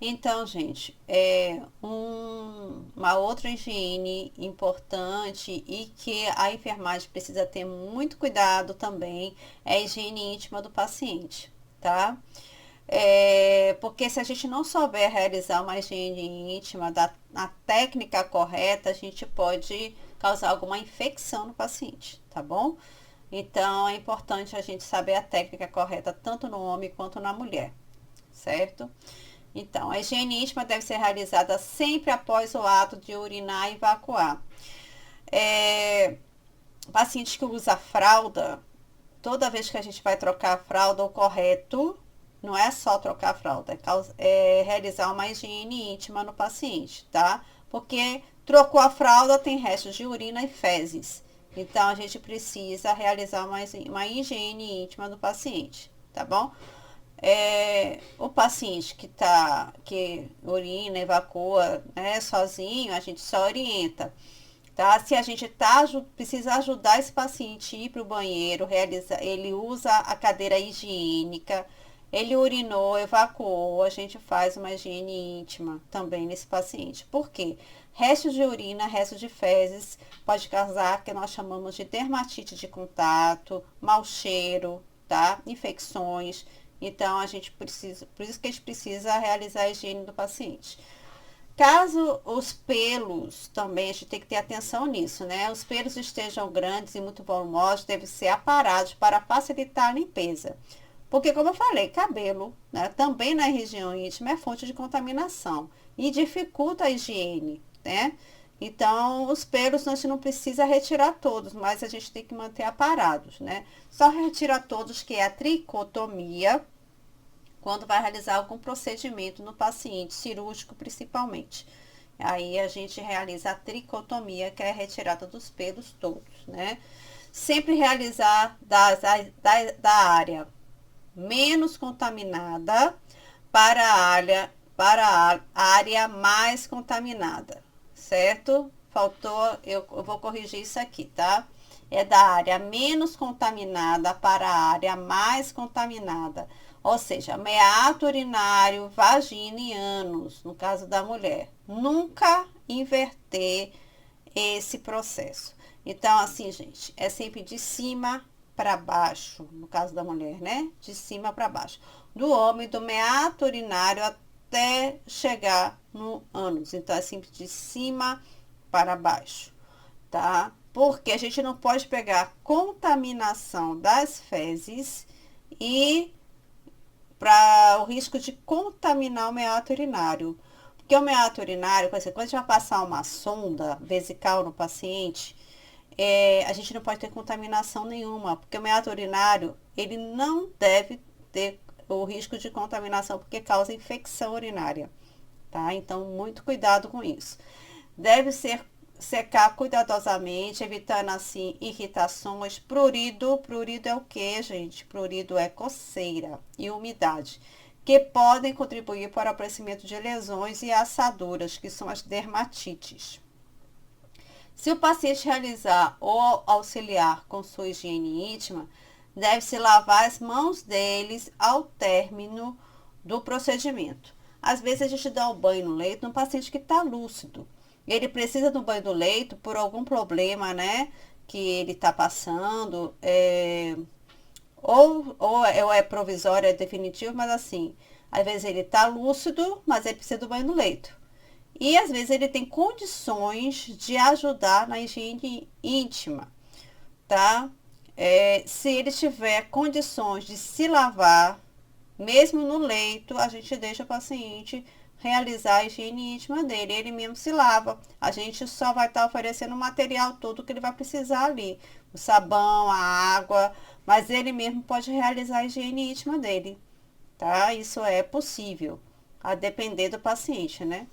Então, gente, uma outra higiene importante e que a enfermagem precisa ter muito cuidado também é a higiene íntima do paciente, tá? Porque se a gente não souber realizar uma higiene íntima na técnica correta, a gente pode causar alguma infecção no paciente, tá bom? Então é importante a gente saber a técnica correta tanto no homem quanto na mulher, certo? Então, a higiene íntima deve ser realizada sempre após o ato de urinar e evacuar. É, paciente que usa fralda, toda vez que a gente vai trocar a fralda, o correto não é só trocar a fralda, é realizar uma higiene íntima no paciente, tá? Porque trocou a fralda, tem restos de urina e fezes. Então, a gente precisa realizar uma higiene íntima do paciente, tá bom? O paciente que urina, evacua, né, sozinho, a gente só orienta, tá? Se a gente precisa ajudar esse paciente a ir para o banheiro, ele usa a cadeira higiênica, ele urinou, evacuou, a gente faz uma higiene íntima também nesse paciente. Por quê? Restos de urina, restos de fezes, pode causar que nós chamamos de dermatite de contato, mau cheiro, tá? Infecções. Então, a gente precisa, por isso que a gente precisa realizar a higiene do paciente. Caso os pelos, também a gente tem que ter atenção nisso, né? Os pelos estejam grandes e muito volumosos, devem ser aparados para facilitar a limpeza. Porque, como eu falei, cabelo, né, também na região íntima é fonte de contaminação e dificulta a higiene, né? Então, os pelos a gente não precisa retirar todos, mas a gente tem que manter aparados, né? Só retirar todos, que é a tricotomia, quando vai realizar algum procedimento no paciente, cirúrgico principalmente. Aí a gente realiza a tricotomia, que é a retirada dos pelos todos, né? Sempre realizar da área menos contaminada para a área mais contaminada, certo? Faltou, eu vou corrigir isso aqui, tá? É da área menos contaminada para a área mais contaminada. Ou seja, meato urinário, vagina e ânus, no caso da mulher. Nunca inverter esse processo. Então, assim, gente, é sempre de cima para baixo, no caso da mulher, né? De cima para baixo. Do homem, do meato urinário até chegar no ânus. Então, é sempre de cima para baixo, tá? Porque a gente não pode pegar contaminação das fezes e para o risco de contaminar o meato urinário. Porque o meato urinário, por exemplo, quando a gente vai passar uma sonda vesical no paciente, a gente não pode ter contaminação nenhuma, porque o meato urinário, ele não deve ter o risco de contaminação, porque causa infecção urinária, tá? Então, muito cuidado com isso. Deve ser secar cuidadosamente, evitando assim irritações. Prurido é o que, gente? Prurido é coceira e umidade, que podem contribuir para o aparecimento de lesões e assaduras, que são as dermatites. Se o paciente realizar ou auxiliar com sua higiene íntima, deve-se lavar as mãos deles ao término do procedimento. Às vezes a gente dá o banho no leito num paciente que está lúcido. Ele precisa do banho do leito por algum problema, né? Que ele está passando, ou é provisório, é definitivo, mas assim, às vezes ele está lúcido, mas ele precisa do banho no leito. E às vezes ele tem condições de ajudar na higiene íntima, tá? Se ele tiver condições de se lavar, mesmo no leito, a gente deixa o paciente realizar a higiene íntima dele. Ele mesmo se lava. A gente só vai estar oferecendo o material todo que ele vai precisar ali. O sabão, a água, mas ele mesmo pode realizar a higiene íntima dele, tá? Isso é possível, a depender do paciente, né?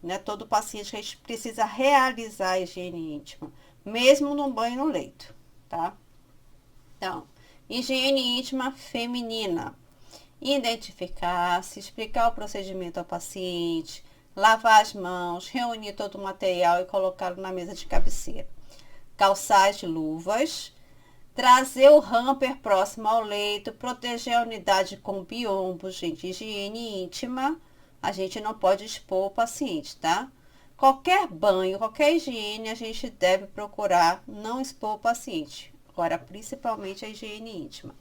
Não é todo paciente que a gente precisa realizar a higiene íntima, mesmo no banho no leito, tá? Então, higiene íntima feminina. Identificar-se, explicar o procedimento ao paciente, lavar as mãos, reunir todo o material e colocá-lo na mesa de cabeceira. Calçar as luvas, trazer o hamper próximo ao leito, proteger a unidade com biombo, gente, higiene íntima, a gente não pode expor o paciente, tá? Qualquer banho, qualquer higiene, a gente deve procurar não expor o paciente. Agora, principalmente a higiene íntima.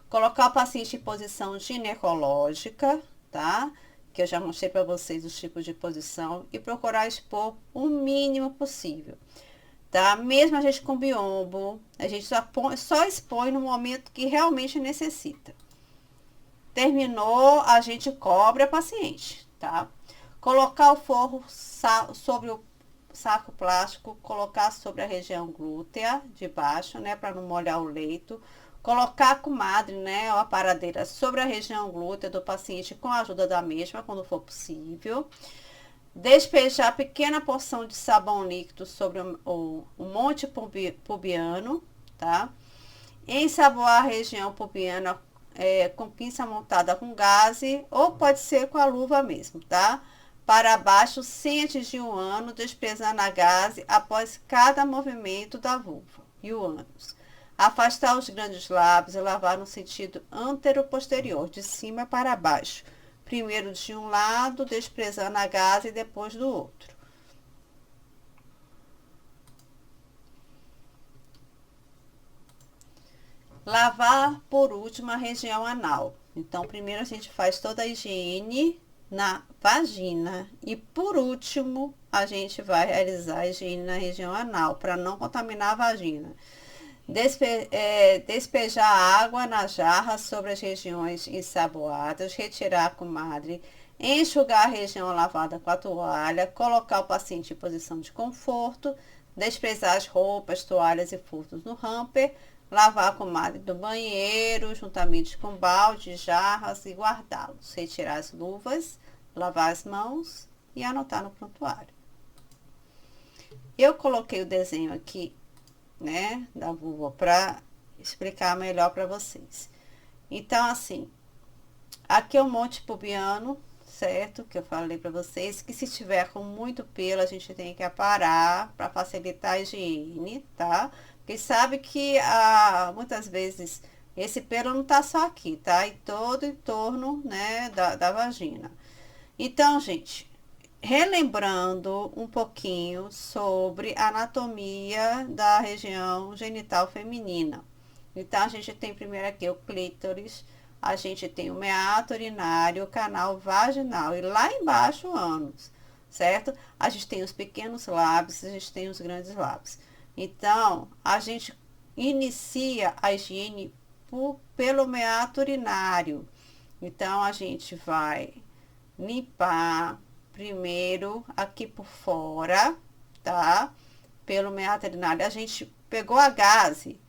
Colocar o paciente em posição ginecológica, tá? Que eu já mostrei para vocês os tipos de posição. E procurar expor o mínimo possível, tá? Mesmo a gente com biombo, a gente só expõe no momento que realmente necessita. Terminou, a gente cobre a paciente, tá? Colocar o forro sobre o saco plástico, colocar sobre a região glútea de baixo, né, para não molhar o leito. Colocar a comadre, né, ou a paradeira sobre a região glútea do paciente com a ajuda da mesma, quando for possível. Despejar pequena porção de sabão líquido sobre o monte pubiano, tá? Ensaboar a região pubiana com pinça montada com gaze, ou pode ser com a luva mesmo, tá? Para baixo, sem atingir o ânus, desprezando a gaze após cada movimento da vulva e o ânus. Afastar os grandes lábios e lavar no sentido antero-posterior, de cima para baixo. Primeiro de um lado, desprezando a gaze e depois do outro. Lavar por último a região anal. Então, primeiro a gente faz toda a higiene na vagina e por último a gente vai realizar a higiene na região anal para não contaminar a vagina. Despejar água na jarra sobre as regiões ensaboadas, retirar a comadre, enxugar a região lavada com a toalha, colocar o paciente em posição de conforto, desprezar as roupas, toalhas e furtos no hamper, lavar a comadre do banheiro, juntamente com balde, jarras e guardá-los. Retirar as luvas, lavar as mãos e anotar no prontuário. Eu coloquei o desenho aqui, né, da vulva para explicar melhor para vocês. Então, assim, aqui é o monte pubiano, certo? Que eu falei para vocês, que se tiver com muito pelo, a gente tem que aparar para facilitar a higiene, tá? Porque sabe que muitas vezes esse pelo não tá só aqui, tá? E todo em torno, né, da vagina. Então, gente, relembrando um pouquinho sobre a anatomia da região genital feminina. Então, a gente tem primeiro aqui o clítoris, a gente tem o meato urinário, o canal vaginal e lá embaixo o ânus, certo? A gente tem os pequenos lábios, a gente tem os grandes lábios. Então, a gente inicia a higiene pelo meato urinário. Então, a gente vai limpar primeiro aqui por fora, tá? Pelo meato urinário. A gente pegou a gaze,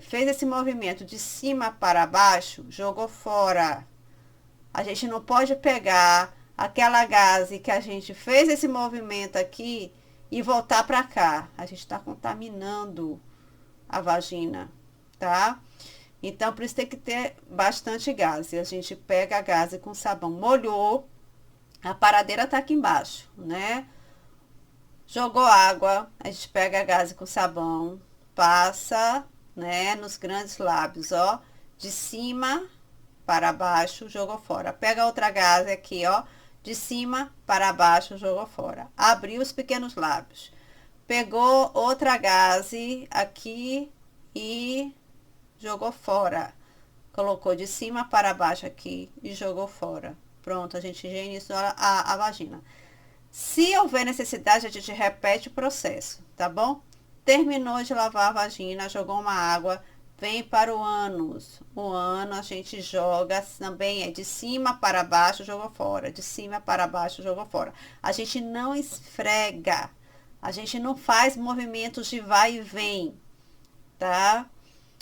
fez esse movimento de cima para baixo, jogou fora. A gente não pode pegar aquela gaze que a gente fez esse movimento aqui e voltar para cá. A gente está contaminando a vagina, tá? Então, por isso tem que ter bastante gaze. A gente pega a gaze com sabão, molhou, a paradeira tá aqui embaixo, né? Jogou água, a gente pega a gaze com sabão, passa, né, nos grandes lábios, ó, de cima para baixo, jogou fora. Pega outra gaze aqui, ó, de cima para baixo, jogou fora. Abriu os pequenos lábios. Pegou outra gaze aqui e jogou fora. Colocou de cima para baixo aqui e jogou fora. Pronto, a gente higienizou a vagina. Se houver necessidade, a gente repete o processo, tá bom? Terminou de lavar a vagina, jogou uma água, vem para o ânus. O ânus a gente joga também, de cima para baixo, jogou fora. De cima para baixo, jogou fora. A gente não esfrega. A gente não faz movimentos de vai e vem, tá?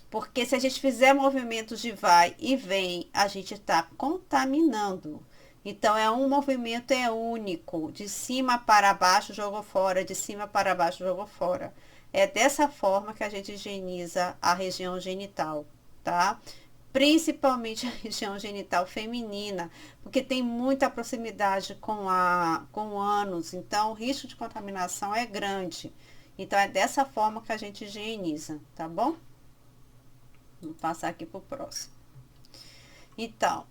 Porque se a gente fizer movimentos de vai e vem, a gente está contaminando. Então, um movimento único. De cima para baixo, jogou fora. De cima para baixo, jogou fora. É dessa forma que a gente higieniza a região genital, tá? Principalmente a região genital feminina, porque tem muita proximidade com o ânus. Então, o risco de contaminação é grande. Então, é dessa forma que a gente higieniza, tá bom? Vou passar aqui pro próximo. Então,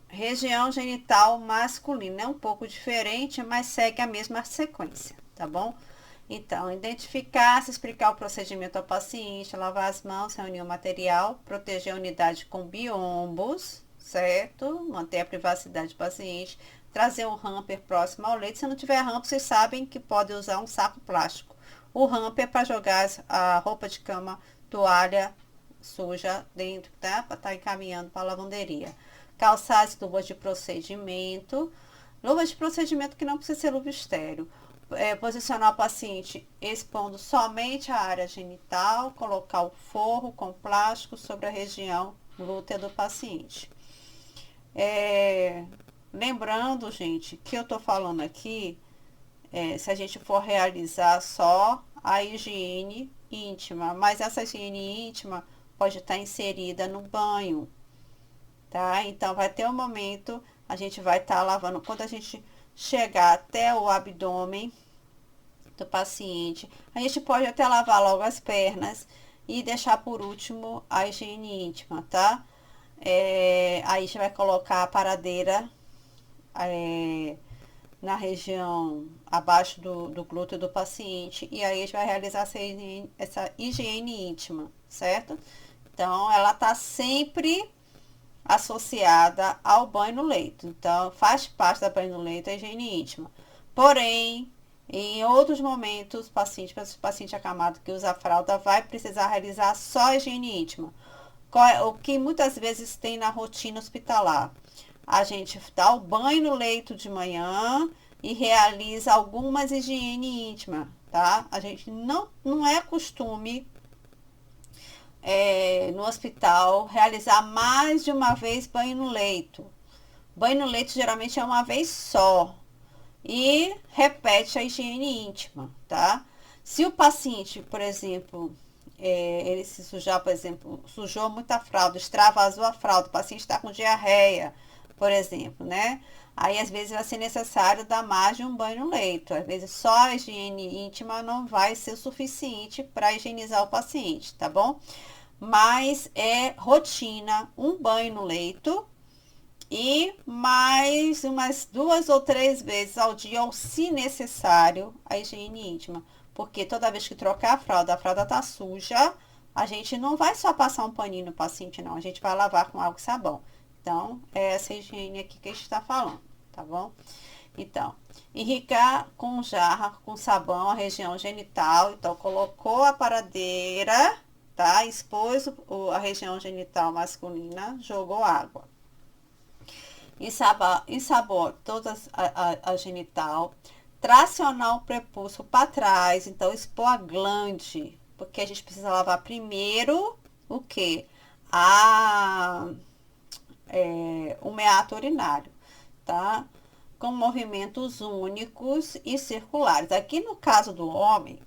região genital masculina. É um pouco diferente, mas segue a mesma sequência, tá bom? Então, identificar, se explicar o procedimento ao paciente, lavar as mãos, reunir o material, proteger a unidade com biombos, certo? Manter a privacidade do paciente, trazer um hamper próximo ao leito. Se não tiver hamper, vocês sabem que pode usar um saco plástico. O hamper é para jogar a roupa de cama, toalha suja dentro, tá? Para estar encaminhando para a lavanderia. Calçar as luvas de procedimento. Luvas de procedimento que não precisa ser luva estéreo. Posicionar o paciente expondo somente a área genital, colocar o forro com plástico sobre a região glútea do paciente. Lembrando, gente, que eu tô falando aqui, se a gente for realizar só a higiene íntima, mas essa higiene íntima pode estar inserida no banho, tá? Então, vai ter um momento, a gente vai estar lavando, quando a gente chegar até o abdômen do paciente, a gente pode até lavar logo as pernas e deixar por último a higiene íntima, tá? Aí a gente vai colocar a paradeira na região abaixo do glúteo do paciente e aí a gente vai realizar essa higiene íntima, certo? Então, ela tá sempre associada ao banho no leito. Então, faz parte da banho no leito a higiene íntima. Porém, em outros momentos, o paciente acamado que usa fralda vai precisar realizar só a higiene íntima. O que muitas vezes tem na rotina hospitalar. A gente dá o banho no leito de manhã e realiza algumas higiene íntima, tá? A gente não é costume no hospital realizar mais de uma vez banho no leito. Banho no leito geralmente é uma vez só e repete a higiene íntima, tá? Se o paciente, por exemplo, ele se sujar, por exemplo, sujou muita fralda, extravasou a fralda, o paciente está com diarreia, por exemplo, né? Aí, às vezes, vai ser necessário dar mais de um banho no leito. Às vezes, só a higiene íntima não vai ser o suficiente para higienizar o paciente, tá bom? Mas é rotina, um banho no leito e mais umas 2 ou 3 vezes ao dia, ou se necessário, a higiene íntima. Porque toda vez que trocar a fralda tá suja, a gente não vai só passar um paninho no paciente, não. A gente vai lavar com água e sabão. Então, é essa higiene aqui que a gente está falando, tá bom? Então, irrigar com jarra, com sabão, a região genital. Então, colocou a paradeira, tá? Expôs a região genital masculina, jogou água. Ensabor toda a genital. Tracionar o prepúcio para trás, então expor a glande, porque a gente precisa lavar primeiro o que? O meato urinário, tá? Com movimentos únicos e circulares. Aqui no caso do homem,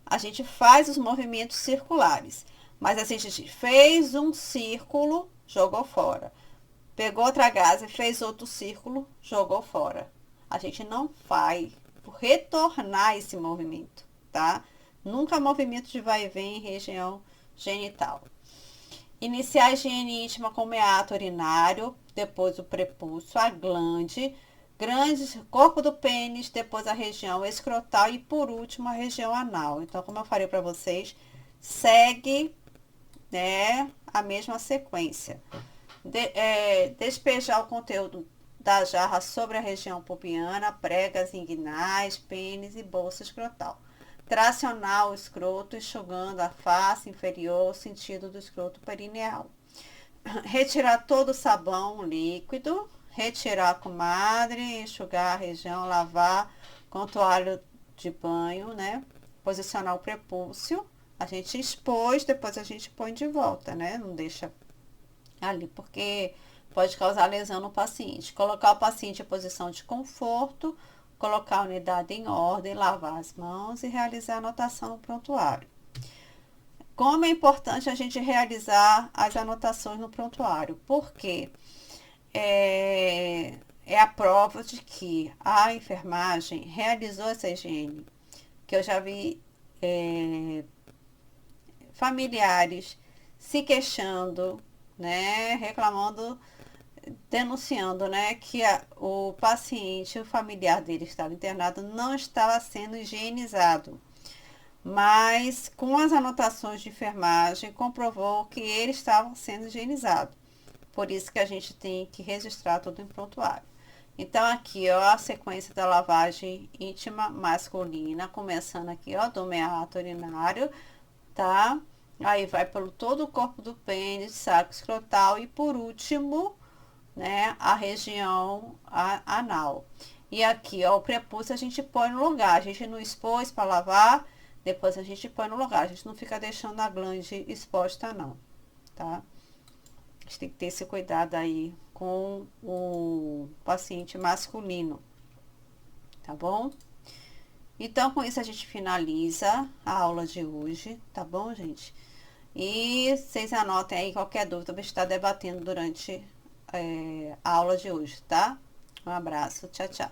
a gente faz os movimentos circulares, mas a gente fez um círculo, jogou fora. Pegou outra gase, fez outro círculo, jogou fora. A gente não vai retornar esse movimento, tá? Nunca movimento de vai e vem em região genital. Iniciar a higiene íntima com o meato urinário, depois o prepúcio, a glande, corpo do pênis, depois a região escrotal e por último a região anal. Então, como eu falei para vocês, segue, né, a mesma sequência. Despejar o conteúdo da jarra sobre a região pubiana, pregas inguinais, pênis e bolsa escrotal. Tracionar o escroto, enxugando a face inferior, sentido do escroto perineal. Retirar todo o sabão líquido, retirar a comadre, enxugar a região, lavar com toalha de banho, né? Posicionar o prepúcio. A gente expôs, depois a gente põe de volta, né? Não deixa ali, porque pode causar lesão no paciente. Colocar o paciente em posição de conforto, colocar a unidade em ordem, lavar as mãos e realizar a anotação no prontuário. Como é importante a gente realizar as anotações no prontuário? Porque é a prova de que a enfermagem realizou essa higiene. Que eu já vi familiares se queixando, né, reclamando denunciando, né, que o paciente, o familiar dele estava internado, não estava sendo higienizado. Mas com as anotações de enfermagem comprovou que ele estava sendo higienizado. Por isso que a gente tem que registrar tudo em prontuário. Então aqui, ó, a sequência da lavagem íntima masculina, começando aqui, ó, do meato urinário, tá? Aí vai pelo todo o corpo do pênis, saco escrotal e por último, né, a região anal. E aqui, ó, o prepúcio a gente põe no lugar, a gente não expôs para lavar, depois a gente põe no lugar, a gente não fica deixando a glande exposta não, tá? A gente tem que ter esse cuidado aí com o paciente masculino, tá bom? Então, com isso a gente finaliza a aula de hoje, tá bom, gente? E vocês anotem aí qualquer dúvida para estar debatendo durante a aula de hoje, tá? Um abraço, tchau, tchau.